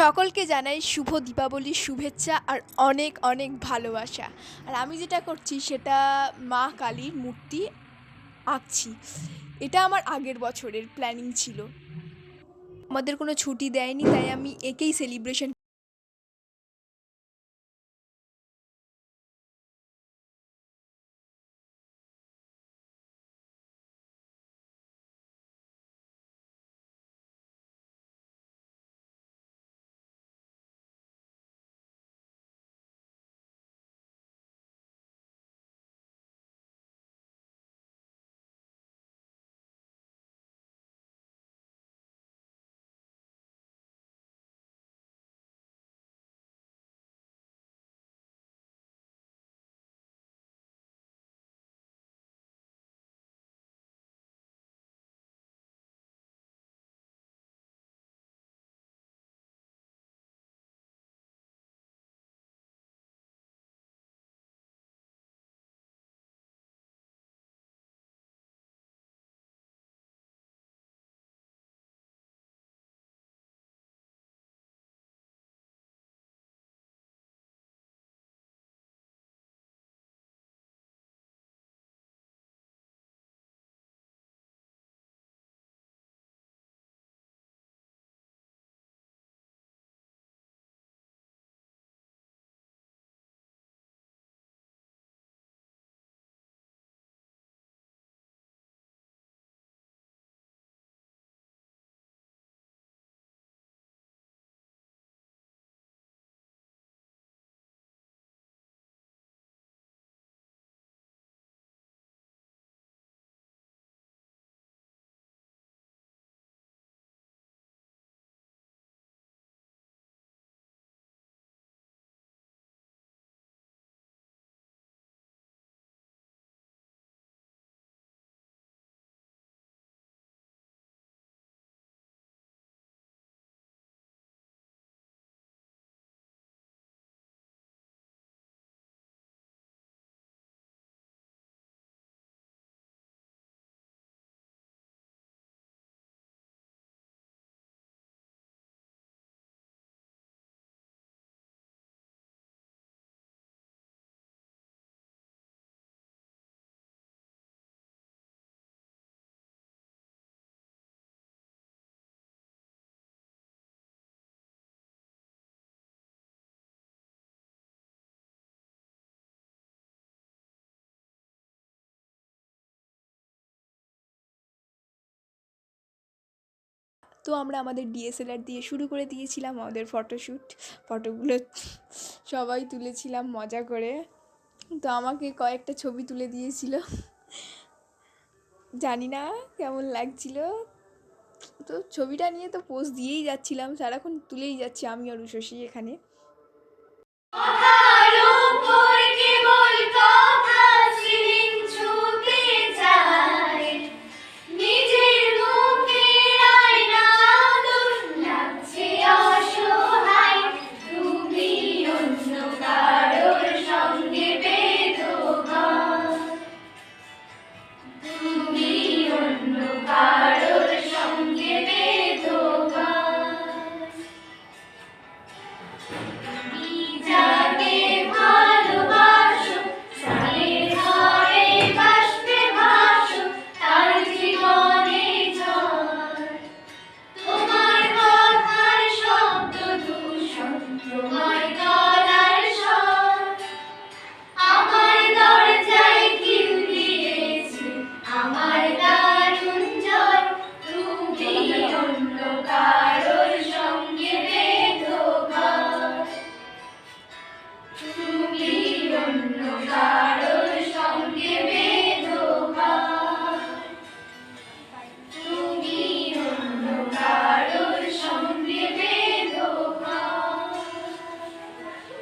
সকলকে জানাই শুভ দীপাবলির শুভেচ্ছা আর অনেক অনেক ভালোবাসা। আর আমি যেটা করছি সেটা মা কালীর মূর্তি আঁকছি। এটা আমার আগের বছরের প্ল্যানিং ছিল। আমাদের কোনো ছুটি দেয়নি, তাই আমি একেই সেলিব্রেশন। তো আমরা আমাদের ডিএসএলআর দিয়ে শুরু করে দিয়েছিলাম আমাদের ফটোশ্যুট। ফটোগুলো সবাই তুলেছিলাম মজা করে। তো আমাকে কয়েকটা ছবি তুলে দিয়েছিল, জানি না কেমন লাগছিল। তো ছবিটা নিয়ে তো পোজ দিয়েই যাচ্ছিলাম, সারাক্ষণ তুলেই যাচ্ছি আমি আর উষসী এখানে।